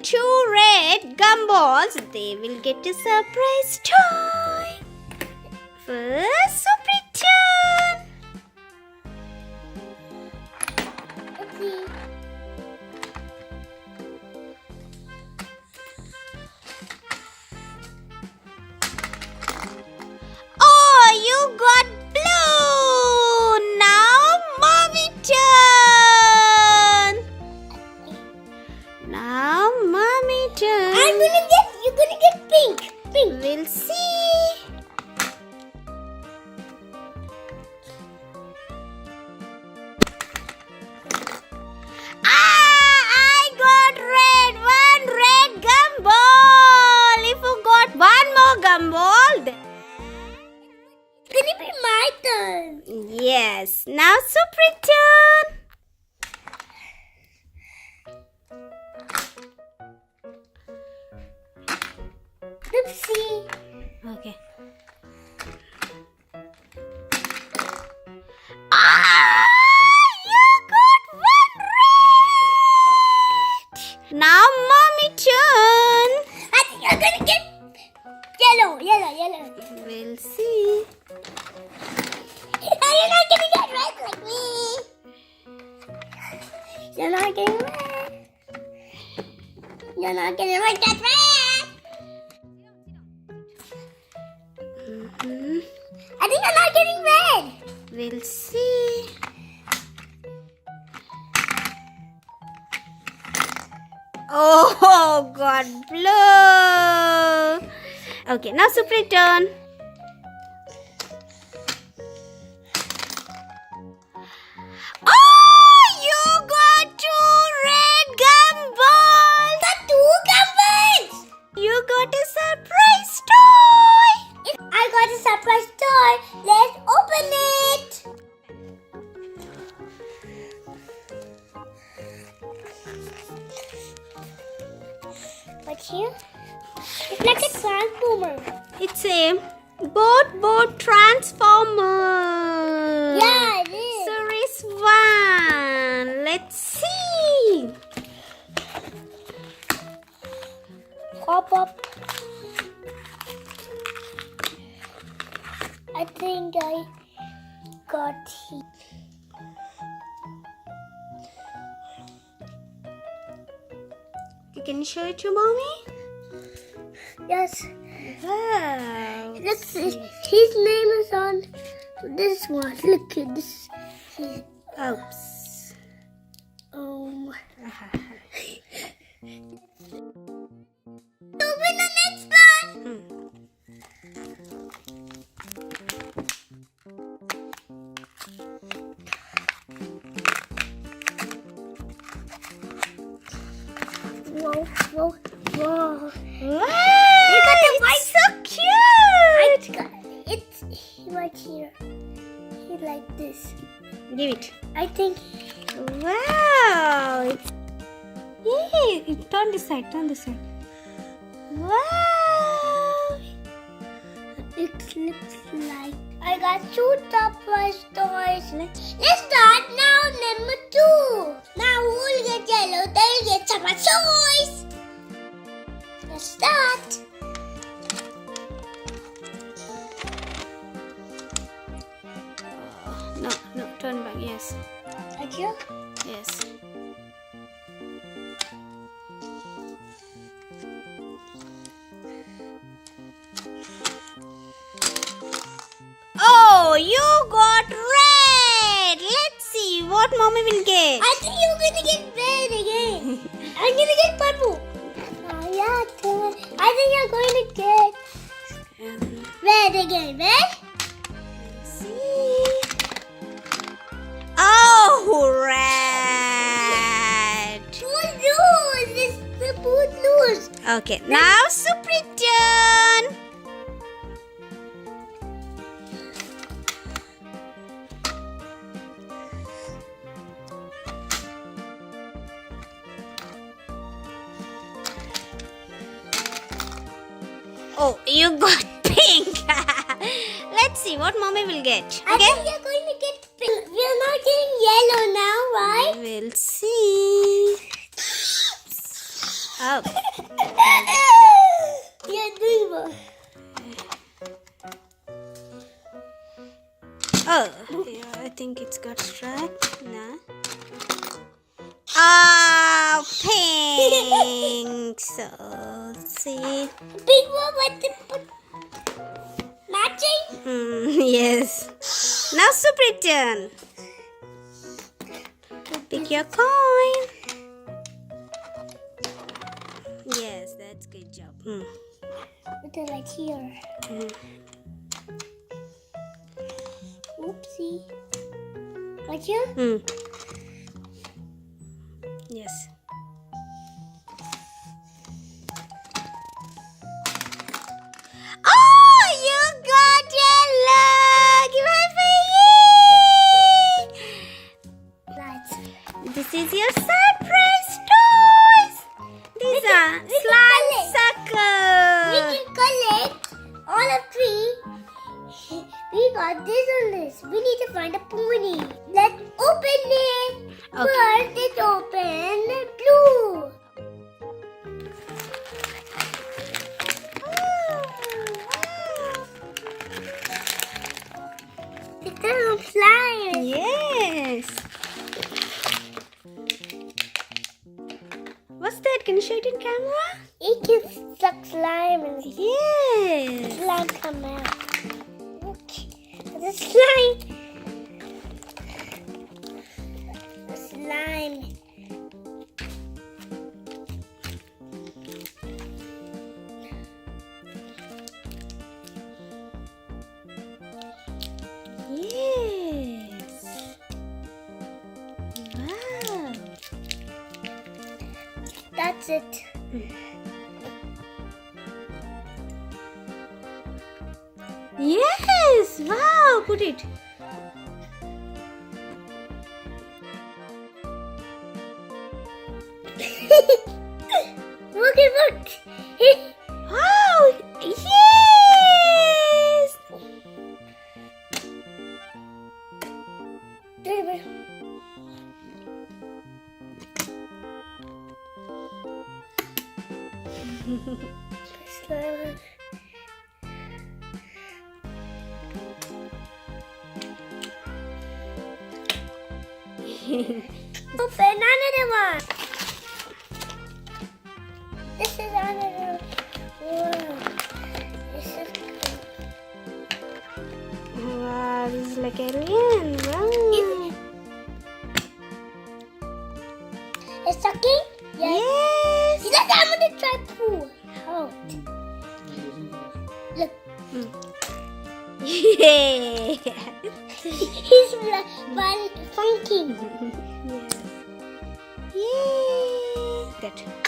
2 red gumballs, they will get a surprise toy. First, Supreeth turn. Okay. Oh, you got blue. Now, Mommy turn. Now, Mommy turn. You're gonna get pink. Pink. We'll see. I got red. One red gumball. If you got one more gumball, then It's gonna be my turn. yes. Now, Supreeth turn. Oopsie. Okay. You got one red. Now, Mommy turn. I think you're gonna get yellow. We'll see. You're not gonna get red like me. You're not getting red. You're not gonna like that red. I think I'm not getting red. We'll see. Oh, God, blue. Okay, now Supreeth turn. Oh, you got 2 red gumballs. The 2 gumballs. You got a surprise toy. I got a surprise toy. Let's open it. What's here? It's like a transformer. It's a BOTBOT Transformers Yeah, it is. Series 1. Let's see. Pop up. I think I got it. Can you show it to Mommy? Yes. Wow. Look, his name is on this one. Look at this. Oops. Open the next one. Whoa. Wow. You got the white. So cute. It's right here. He like this. Give it. I think. Wow. Yay. Turn this side. Wow. It looks like I got 2 surprise toys. Let's start now. Number 2. Now who'll get yellow? They'll get surprise toys. Let's start. No. Turn back. Yes. Right here. Yes. Oh, you got red. Let's see what Mommy will get. I think you're gonna get red again. I'm gonna get purple. Oh yeah, turn. I think you're going to get red again. Red? See. Oh, red. Who's lose? It's the boot lose. Okay, now Supreeth turn. Oh, you got pink. Let's see what Mommy will get. I think you're going to get pink. We're not getting yellow now, right? We'll see. Oh. So, see. Big one with the matching. Yes. Now Supreeth turn. Pick your coin. Yes, that's good job. Put it right here. Oopsie. Right here? Yes. Oh, you got your lucky Right. This is your surprise toys. These are slime We suckers. can collect all of three. We got this on this. We need to find a pony. Let's open it. Okay. First, let's open blue. It's a little slime. Yes. What's that? Can you show it in camera? It is suck slime and Yes. slime come out. The slime. The slime. Yes. Wow. That's it. Yes. Wow. Put it. Look. Wow. Yes. Slime. Open another one. This is another one. This is Wow. This is like alien. Wow. it's sucking? Yes. Let's I'm gonna try pull out. Look. Yeah. He's funky. Yes. Yay. That.